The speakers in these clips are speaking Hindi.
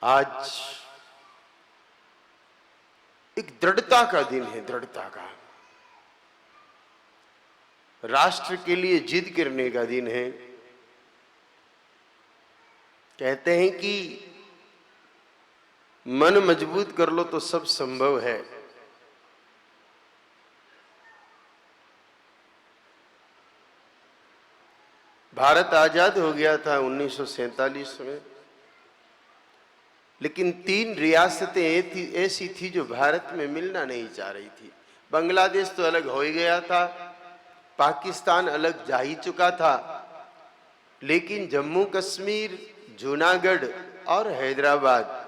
आज एक दृढ़ता का दिन है, दृढ़ता का, राष्ट्र के लिए जिद करने का दिन है। कहते हैं कि मन मजबूत कर लो तो सब संभव है। भारत आजाद हो गया था 1947 में, लेकिन 3 रियासतें ऐसी थी जो भारत में मिलना नहीं चाह रही थी। बांग्लादेश तो अलग हो ही गया था, पाकिस्तान अलग जा ही चुका था, लेकिन जम्मू कश्मीर, जूनागढ़ और हैदराबाद,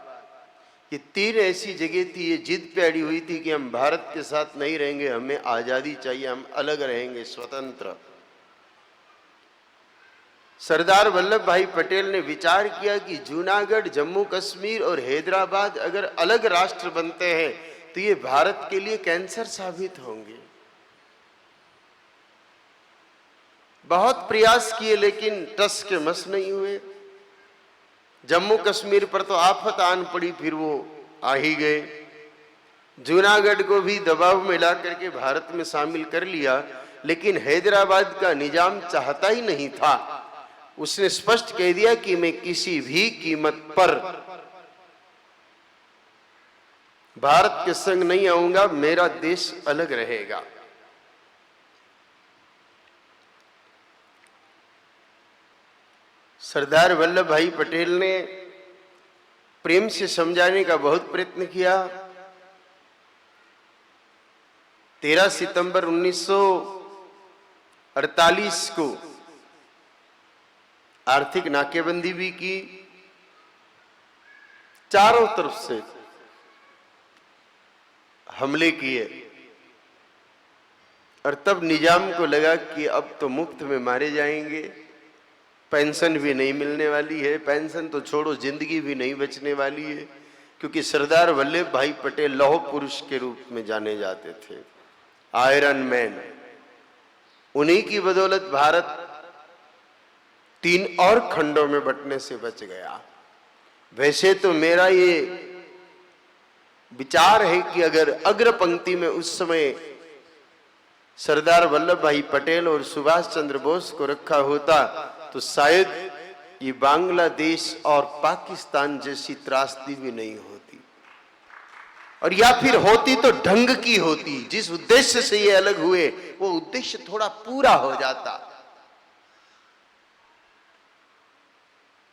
ये 3 ऐसी जगह थी, ये जिद पे अड़ी हुई थी कि हम भारत के साथ नहीं रहेंगे, हमें आजादी चाहिए, हम अलग रहेंगे, स्वतंत्र। सरदार वल्लभ भाई पटेल ने विचार किया कि जूनागढ़, जम्मू कश्मीर और हैदराबाद अगर अलग राष्ट्र बनते हैं तो ये भारत के लिए कैंसर साबित होंगे। बहुत प्रयास किए लेकिन टस के मस नहीं हुए। जम्मू कश्मीर पर तो आफत आन पड़ी, फिर वो आ ही गए। जूनागढ़ को भी दबाव में ला करके भारत में शामिल कर लिया, लेकिन हैदराबाद का निजाम चाहता ही नहीं था। उसने स्पष्ट कह दिया कि मैं किसी भी कीमत पर भारत के संग नहीं आऊंगा, मेरा देश अलग रहेगा। सरदार वल्लभ भाई पटेल ने प्रेम से समझाने का बहुत प्रयत्न किया। 13 सितंबर 1948 को आर्थिक नाकेबंदी भी की, चारों तरफ से हमले किए, और तब निजाम को लगा कि अब तो मुफ्त में मारे जाएंगे, पेंशन भी नहीं मिलने वाली है, पेंशन तो छोड़ो, जिंदगी भी नहीं बचने वाली है, क्योंकि सरदार वल्लभ भाई पटेल लौह पुरुष के रूप में जाने जाते थे, आयरन मैन। उन्हीं की बदौलत भारत 3 और खंडों में बंटने से बच गया। वैसे तो मेरा ये विचार है कि अगर अग्र पंक्ति में उस समय सरदार वल्लभ भाई पटेल और सुभाष चंद्र बोस को रखा होता तो शायद ये बांग्लादेश और पाकिस्तान जैसी त्रासदी भी नहीं होती, और या फिर होती तो ढंग की होती। जिस उद्देश्य से ये अलग हुए वो उद्देश्य थोड़ा पूरा हो जाता।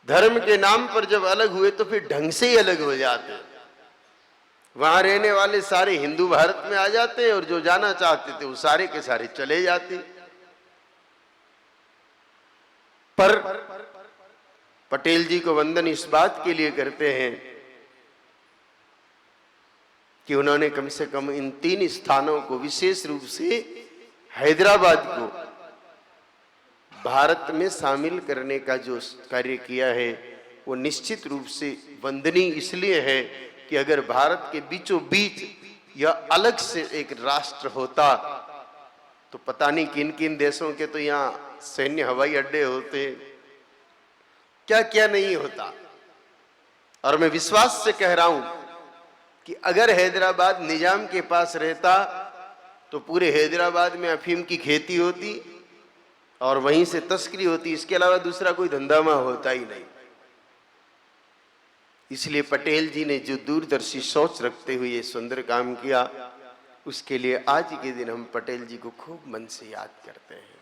धर्म के नाम पर जब अलग हुए तो फिर ढंग से ही अलग हो जाते। वहां रहने वाले सारे हिंदू भारत में आ जाते और जो जाना चाहते थे वो सारे के सारे चले जाते। पर पटेल जी को वंदन इस बात के लिए करते हैं कि उन्होंने कम से कम इन 3 स्थानों को, विशेष रूप से हैदराबाद को भारत में शामिल करने का जो कार्य किया है वो निश्चित रूप से वंदनीय इसलिए है कि अगर भारत के बीचों बीच या अलग से एक राष्ट्र होता तो पता नहीं किन किन देशों के तो यहाँ सैन्य हवाई अड्डे होते, क्या क्या नहीं होता। और मैं विश्वास से कह रहा हूं कि अगर हैदराबाद निजाम के पास रहता तो पूरे हैदराबाद में अफीम की खेती होती और वहीं से तस्करी होती, इसके अलावा दूसरा कोई धंधा वहां होता ही नहीं। इसलिए पटेल जी ने जो दूरदर्शी सोच रखते हुए ये सुंदर काम किया, उसके लिए आज के दिन हम पटेल जी को खूब मन से याद करते हैं।